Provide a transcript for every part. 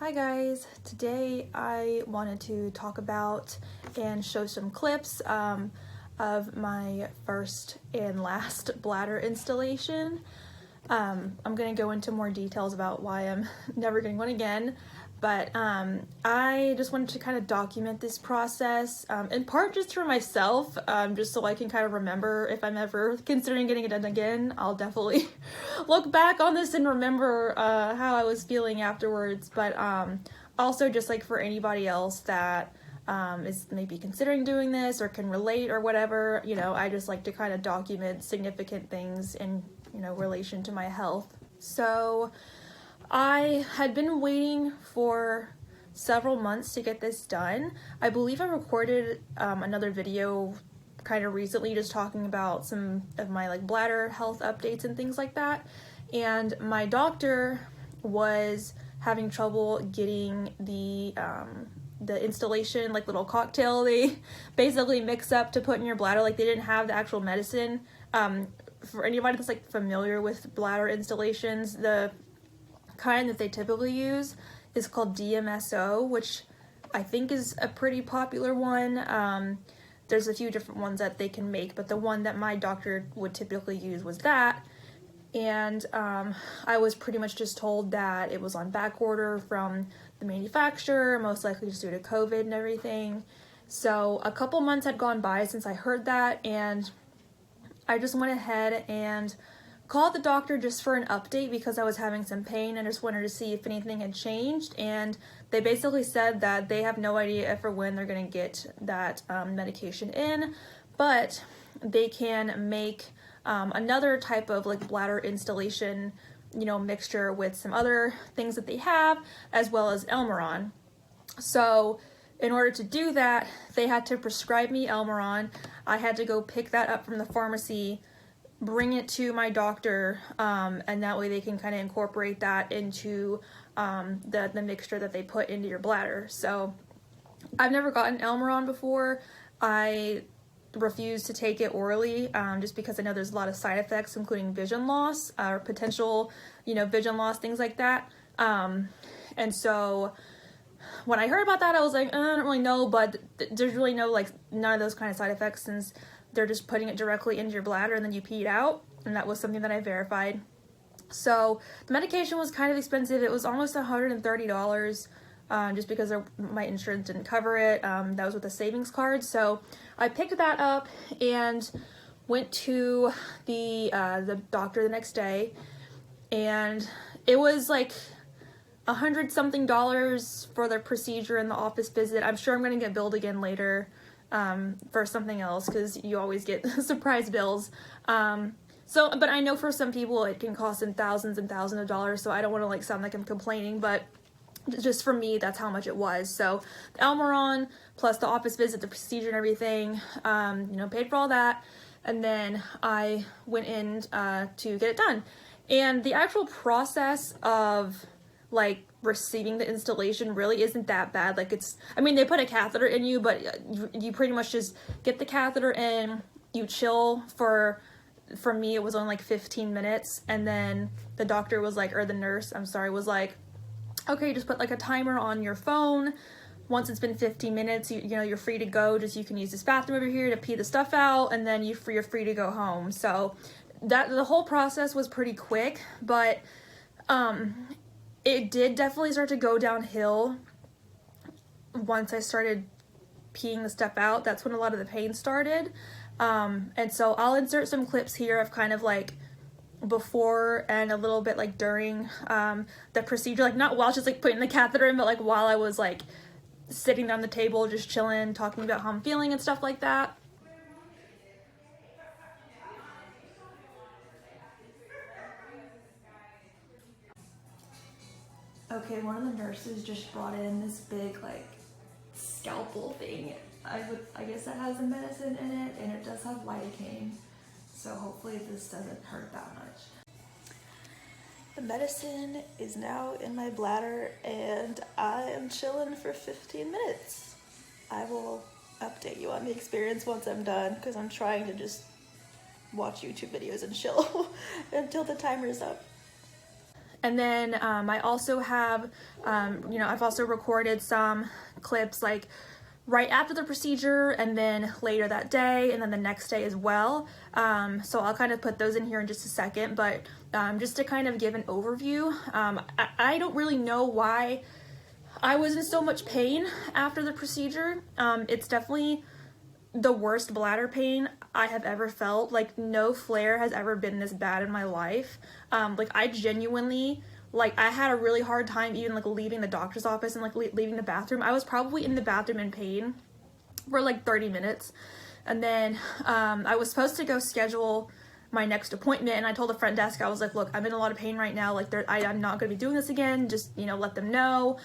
Hi guys, today I wanted to talk about and show some clips of my first and last bladder installation. I'm going to go into more details about why I'm never getting one again, but I just wanted to kind of document this process, in part just for myself, just so I can kind of remember if I'm ever considering getting it done again. I'll definitely look back on this and remember how I was feeling afterwards, but also just like for anybody else that is maybe considering doing this or can relate or whatever, you know, I just like to kind of document significant things in, you know, relation to my health. So I had been waiting for several months to get this done. I believe I recorded another video kind of recently just talking about some of my like bladder health updates and things like that. And my doctor was having trouble getting the installation, like little cocktail they basically mix up to put in your bladder. Like they didn't have the actual medicine. For anybody that's like familiar with bladder installations, the kind that they typically use is called DMSO, which I think is a pretty popular one. There's a few different ones that they can make, but the one that my doctor would typically use was that. And I was pretty much just told that it was on back order from the manufacturer, most likely just due to COVID and everything. So a couple months had gone by since I heard that, and I just went ahead and called the doctor just for an update because I was having some pain and just wanted to see if anything had changed. And they basically said that they have no idea if or when they're going to get that medication in, but they can make another type of like bladder installation, you know, mixture with some other things that they have, as well as Elmeron. So in order to do that, they had to prescribe me Elmeron. I had to go pick that up from the pharmacy, bring it to my doctor, and that way they can kind of incorporate that into the mixture that they put into your bladder. So I've never gotten Elmeron before. I refuse to take it orally just because I know there's a lot of side effects, including vision loss or potential, you know, vision loss, things like that. And so when I heard about that, I was like, I don't really know, but there's really no, like, none of those kind of side effects since they're just putting it directly into your bladder and then you pee it out. And that was something that I verified. So the medication was kind of expensive. It was almost $130 just because my insurance didn't cover it. That was with a savings card. So I picked that up and went to the doctor the next day, and it was like $100-something for the procedure and the office visit. I'm sure I'm going to get billed again later for something else because you always get surprise bills. But I know for some people it can cost them thousands and thousands of dollars, so I don't want to like sound like I'm complaining, but just for me, that's how much it was. So the Elmeron plus the office visit, the procedure and everything, you know, paid for all that. And then I went in to get it done. And the actual process of like receiving the installation really isn't that bad. Like I mean, they put a catheter in you, but you pretty much just get the catheter in, you chill for me, it was only like 15 minutes. And then the doctor was like, or the nurse, I'm sorry, was like, okay, just put like a timer on your phone. Once it's been 15 minutes, you know, you're free to go. Just you can use this bathroom over here to pee the stuff out, and then you're free to go home. So the whole process was pretty quick, but it did definitely start to go downhill once I started peeing the stuff out. That's when a lot of the pain started. And so I'll insert some clips here of kind of like before and a little bit like during the procedure, like not while just like putting the catheter in, but like while I was like sitting on the table just chilling, talking about how I'm feeling and stuff like that. Okay, one of the nurses just brought in this big like scalpel thing. I guess that has a medicine in it, and it does have lidocaine, so hopefully this doesn't hurt that much. The medicine is now in my bladder, and I am chilling for 15 minutes. I will update you on the experience once I'm done, because I'm trying to just watch YouTube videos and chill until the timer's up. And then I also have, you know, I've also recorded some clips like right after the procedure and then later that day and then the next day as well. So I'll kind of put those in here in just a second, but just to kind of give an overview, I don't really know why I was in so much pain after the procedure. It's definitely the worst bladder pain I have ever felt. Like, no flare has ever been this bad in my life. Like, I genuinely, like, I had a really hard time even like leaving the doctor's office and like leaving the bathroom. I was probably in the bathroom in pain for like 30 minutes. And then I was supposed to go schedule my next appointment, and I told the front desk, I was like, look, I'm in a lot of pain right now, like I'm not going to be doing this again, just, you know, let them know.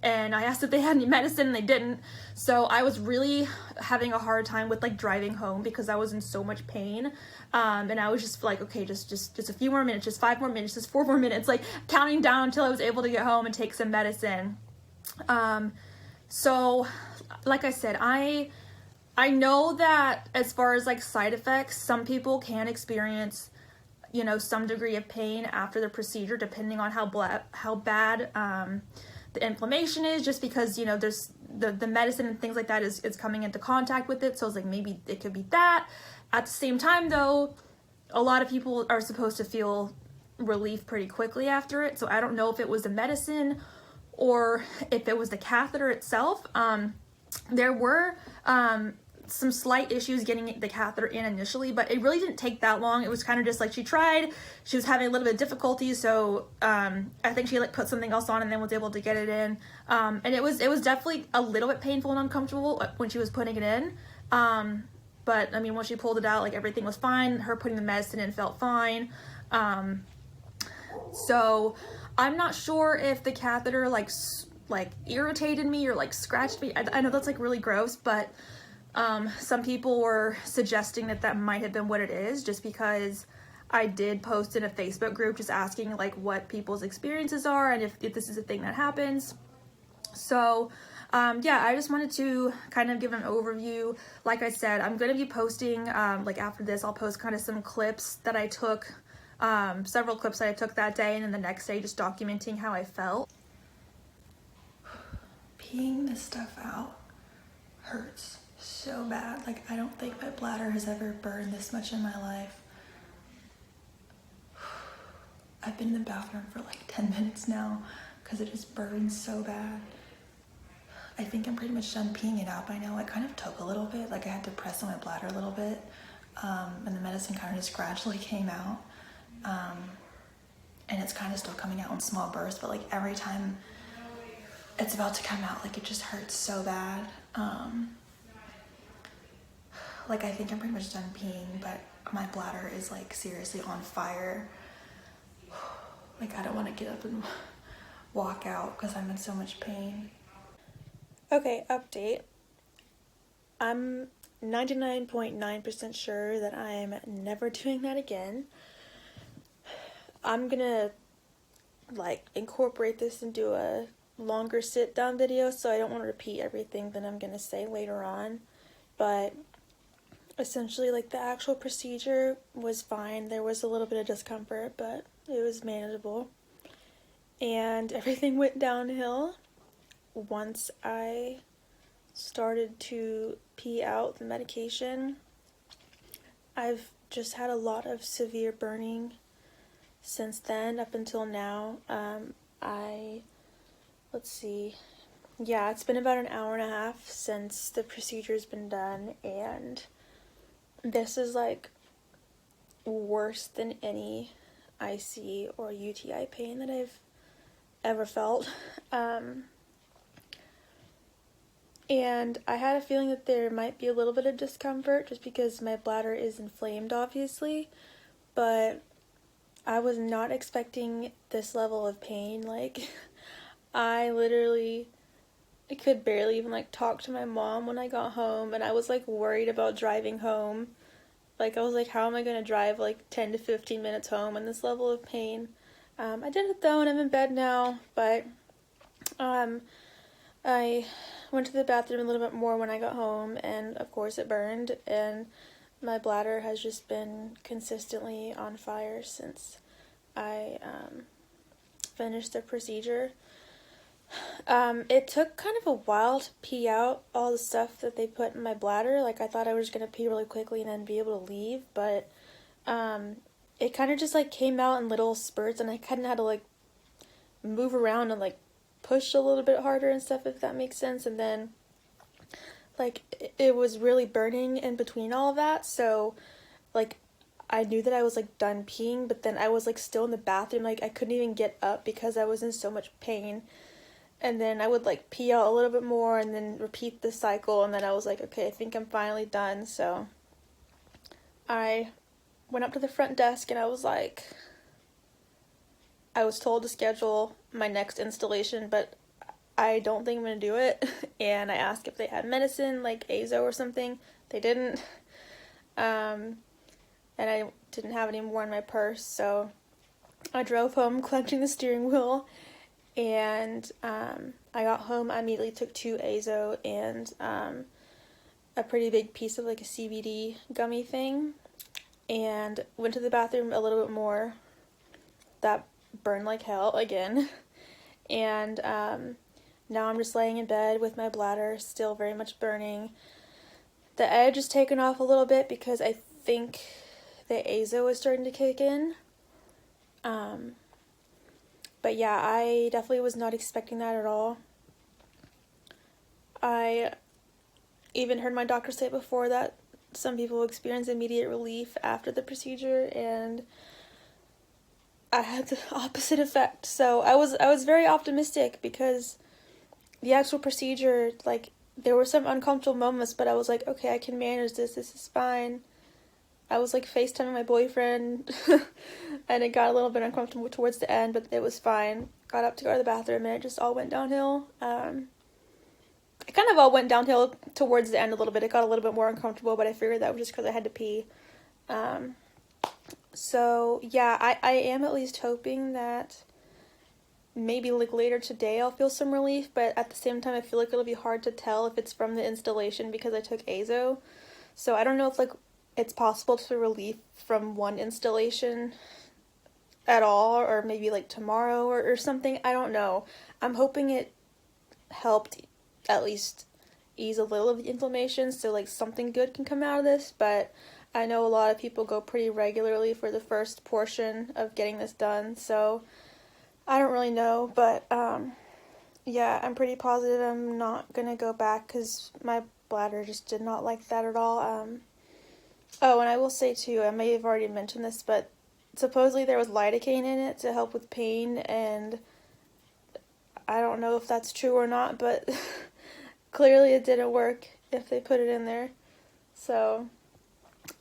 And I asked if they had any medicine, and they didn't. So I was really having a hard time with like driving home because I was in so much pain. And I was just like, okay, just a few more minutes, just 5 more minutes, just 4 more minutes, like counting down until I was able to get home and take some medicine. So like I said, I know that as far as like side effects, some people can experience, you know, some degree of pain after the procedure, depending on how bad the inflammation is, just because, you know, there's the medicine and things like that is coming into contact with it. So it's like, maybe it could be that. At the same time though, a lot of people are supposed to feel relief pretty quickly after it. So I don't know if it was the medicine or if it was the catheter itself. There were some slight issues getting the catheter in initially, but it really didn't take that long. It was kind of just like she was having a little bit of difficulty, so I think she like put something else on and then was able to get it in. And it was definitely a little bit painful and uncomfortable when she was putting it in. But I mean, when she pulled it out, like everything was fine. Her putting the medicine in felt fine. So I'm not sure if the catheter like irritated me or like scratched me. I know that's like really gross, but some people were suggesting that might have been what it is, just because I did post in a Facebook group just asking like what people's experiences are and if this is a thing that happens. So yeah, I just wanted to kind of give an overview. Like I said, I'm going to be posting, like after this, I'll post kind of some clips that I took, several clips that I took that day, and then the next day just documenting how I felt. Peeing this stuff out hurts so bad. Like, I don't think my bladder has ever burned this much in my life. I've been in the bathroom for like 10 minutes now because it just burns so bad. I think I'm pretty much done peeing it out by now. It kind of took a little bit, like I had to press on my bladder a little bit, and the medicine kind of just gradually came out. And it's kind of still coming out in small bursts, but like every time it's about to come out, like it just hurts so bad. Like, I think I'm pretty much done peeing, but my bladder is like seriously on fire. Like, I don't want to get up and walk out because I'm in so much pain. Okay, update. I'm 99.9% sure that I'm never doing that again. I'm gonna like incorporate this into a longer sit down video, so I don't want to repeat everything that I'm gonna say later on, but essentially, like, the actual procedure was fine. There was a little bit of discomfort, but it was manageable, and everything went downhill once I started to pee out the medication. I've just had a lot of severe burning since then up until now. Let's see, yeah, it's been about an hour and a half since the procedure's been done, and this is like worse than any IC or UTI pain that I've ever felt. And I had a feeling that there might be a little bit of discomfort just because my bladder is inflamed, obviously, but I was not expecting this level of pain. Like, I literally could barely even like talk to my mom when I got home, and I was like worried about driving home. Like, I was like, how am I gonna drive like 10 to 15 minutes home in this level of pain? I did it though, and I'm in bed now, but I went to the bathroom a little bit more when I got home, and of course it burned, and my bladder has just been consistently on fire since I finished the procedure. It took kind of a while to pee out all the stuff that they put in my bladder. Like, I thought I was going to pee really quickly and then be able to leave, but it kind of just, like, came out in little spurts, and I kind of had to, like, move around and, like, push a little bit harder and stuff, if that makes sense. And then, like, it was really burning in between all of that, so, like, I knew that I was, like, done peeing, but then I was, like, still in the bathroom. Like, I couldn't even get up because I was in so much pain. And then I would, like, pee out a little bit more and then repeat the cycle. And then I was like, okay, I think I'm finally done. So I went up to the front desk and I was like, I was told to schedule my next installation, but I don't think I'm going to do it. And I asked if they had medicine, like azo or something. They didn't. And I didn't have any more in my purse. So I drove home clutching the steering wheel. And I got home, I immediately took 2 azo and a pretty big piece of, like, a CBD gummy thing, and went to the bathroom a little bit more. That burned like hell again. And now I'm just laying in bed with my bladder still very much burning. The edge is taken off a little bit because I think the azo is starting to kick in. But yeah, I definitely was not expecting that at all. I even heard my doctor say before that some people experience immediate relief after the procedure, and I had the opposite effect. So I was very optimistic because the actual procedure, like, there were some uncomfortable moments, but I was like, okay, I can manage this. This is fine. I was, like, FaceTiming my boyfriend, and it got a little bit uncomfortable towards the end, but it was fine. Got up to go to the bathroom, and it just all went downhill. It kind of all went downhill towards the end a little bit. It got a little bit more uncomfortable, but I figured that was just because I had to pee. So, yeah, I am at least hoping that maybe, like, later today I'll feel some relief, but at the same time I feel like it'll be hard to tell if it's from the installation because I took azo. So I don't know if, like, it's possible to relief from one installation at all, or maybe like tomorrow or something. I don't know. I'm hoping it helped at least ease a little of the inflammation, so like something good can come out of this. But I know a lot of people go pretty regularly for the first portion of getting this done, so I don't really know. But yeah, I'm pretty positive I'm not gonna go back because my bladder just did not like that at all. Oh, and I will say too, I may have already mentioned this, but supposedly there was lidocaine in it to help with pain, and I don't know if that's true or not, but clearly it didn't work if they put it in there. So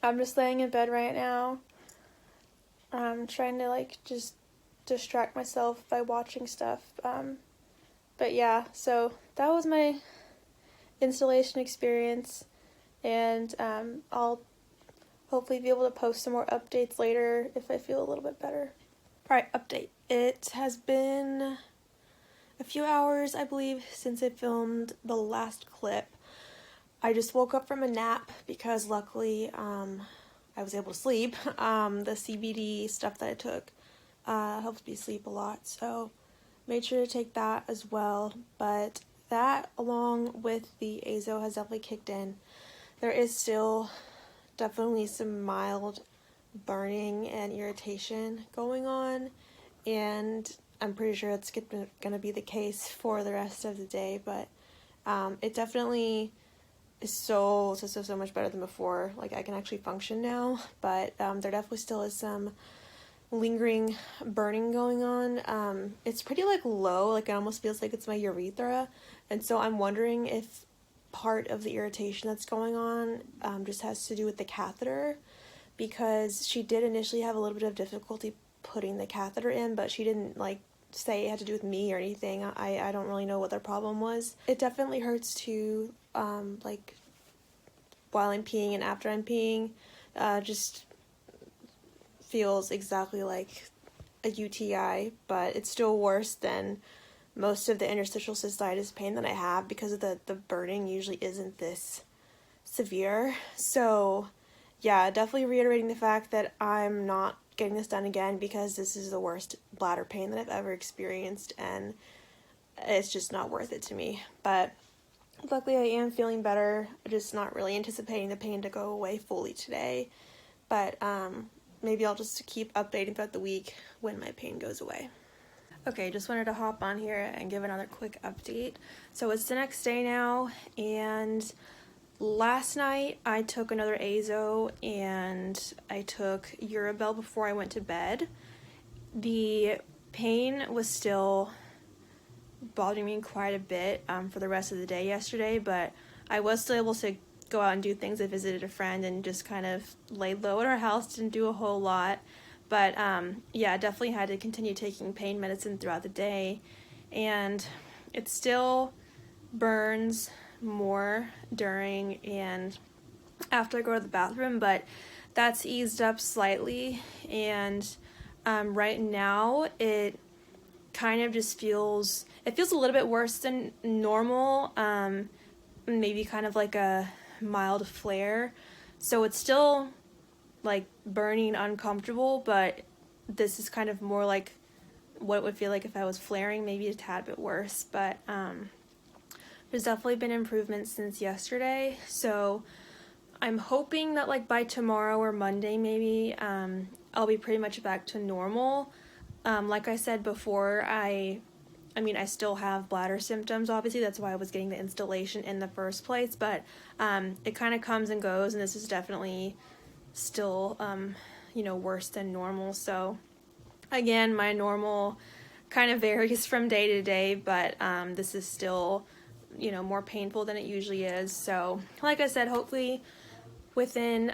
I'm just laying in bed right now. I'm trying to, like, just distract myself by watching stuff. But yeah, so that was my installation experience, and I'll hopefully be able to post some more updates later if I feel a little bit better. Alright, update. It has been a few hours, I believe, since I filmed the last clip. I just woke up from a nap because luckily I was able to sleep. The CBD stuff that I took helps me sleep a lot, so made sure to take that as well. But that, along with the azo, has definitely kicked in. There is still definitely some mild burning and irritation going on, and I'm pretty sure it's gonna be the case for the rest of the day, but it definitely is so much better than before. Like, I can actually function now, but there definitely still is some lingering burning going on. It's pretty, like, low, like, it almost feels like it's my urethra, and so I'm wondering if part of the irritation that's going on just has to do with the catheter, because she did initially have a little bit of difficulty putting the catheter in, but she didn't, like, say it had to do with me or anything. I don't really know what their problem was. It definitely hurts to, like, while I'm peeing and after I'm peeing. Just feels exactly like a UTI, but it's still worse than most of the interstitial cystitis pain that I have, because of the burning usually isn't this severe. So yeah, definitely reiterating the fact that I'm not getting this done again because this is the worst bladder pain that I've ever experienced, and it's just not worth it to me. But luckily I am feeling better. I'm just not really anticipating the pain to go away fully today, but maybe I'll just keep updating throughout the week when my pain goes away. Okay, just wanted to hop on here and give another quick update. So it's the next day now, and last night I took another Azo and I took Urabel before I went to bed. The pain was still bothering me quite a bit for the rest of the day yesterday, but I was still able to go out and do things. I visited a friend and just kind of laid low at our house, didn't do a whole lot. But yeah, I definitely had to continue taking pain medicine throughout the day, and it still burns more during and after I go to the bathroom, but that's eased up slightly, and right now it kind of just feels a little bit worse than normal, maybe kind of like a mild flare, so it's still like burning uncomfortable, but this is kind of more like what it would feel like if I was flaring, maybe a tad bit worse. But there's definitely been improvements since yesterday, so I'm hoping that like by tomorrow or Monday maybe I'll be pretty much back to normal. Like I said before, I mean I still have bladder symptoms, obviously, that's why I was getting the installation in the first place, but it kind of comes and goes, and this is definitely still you know, worse than normal. So again, my normal kind of varies from day to day, but this is still, you know, more painful than it usually is. So like I said, hopefully within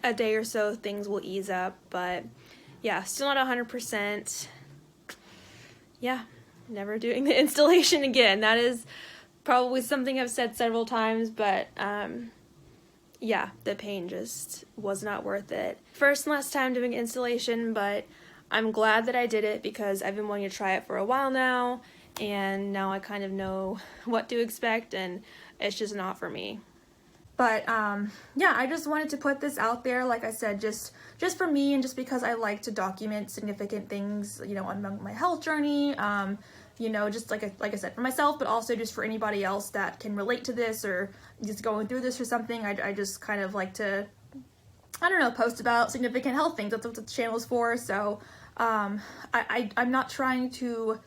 a day or so things will ease up, but yeah, still not 100%. Yeah, never doing the installation again. That is probably something I've said several times, but yeah, the pain just was not worth it. First and last time doing installation, but I'm glad that I did it because I've been wanting to try it for a while now, and now I kind of know what to expect, and it's just not for me. But yeah, I just wanted to put this out there, like I said, just for me, and just because I like to document significant things, you know, on my health journey, you know, just like I said, for myself, but also just for anybody else that can relate to this or just going through this or something. I just kind of like to, I don't know, post about significant health things. That's what the channel is for. So I'm not trying to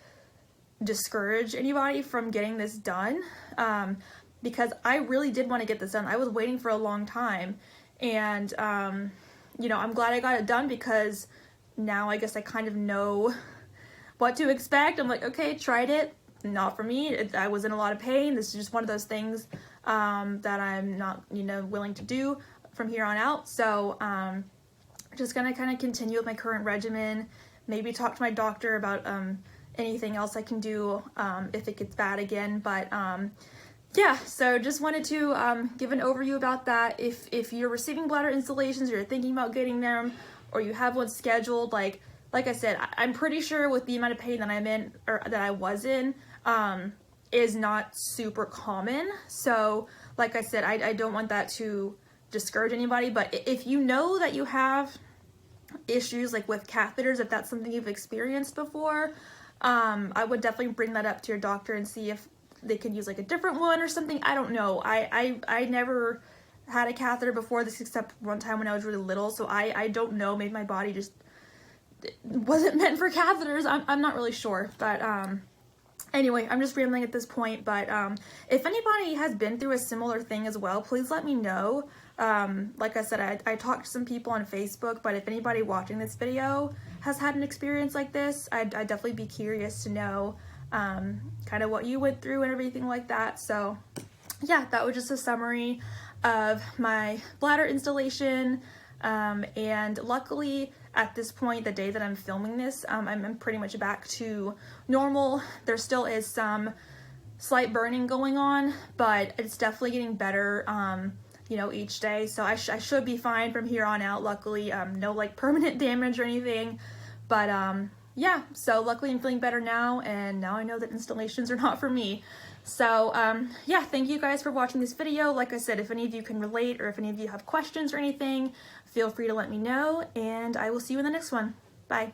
discourage anybody from getting this done, because I really did want to get this done. I was waiting for a long time, and you know, I'm glad I got it done because now I guess I kind of know what to expect. I'm like, okay, tried it, not for me. I was in a lot of pain. This is just one of those things that I'm not, you know, willing to do from here on out. So just gonna kind of continue with my current regimen, maybe talk to my doctor about anything else I can do if it gets bad again. But yeah, so just wanted to give an overview about that. If you're receiving bladder installations, or you're thinking about getting them, or you have one scheduled, like I said, I'm pretty sure with the amount of pain that I'm in, or that I was in, is not super common. So like I said, I don't want that to discourage anybody, but if you know that you have issues like with catheters, if that's something you've experienced before, I would definitely bring that up to your doctor and see if they could use like a different one or something. I don't know. I never had a catheter before this except one time when I was really little, so I don't know. Maybe my body just wasn't meant for catheters. I'm not really sure, but anyway, I'm just rambling at this point. But if anybody has been through a similar thing as well, please let me know. Like I said, I talked to some people on Facebook, but if anybody watching this video has had an experience like this, I'd definitely be curious to know kind of what you went through and everything like that. So yeah, that was just a summary of my bladder installation, and luckily at this point, the day that I'm filming this, I'm pretty much back to normal. There still is some slight burning going on, but it's definitely getting better, you know, each day. So I should be fine from here on out, luckily. No like permanent damage or anything, but yeah, so luckily I'm feeling better now, and now I know that installations are not for me. So yeah, thank you guys for watching this video. Like I said, if any of you can relate or if any of you have questions or anything, feel free to let me know, and I will see you in the next one. Bye.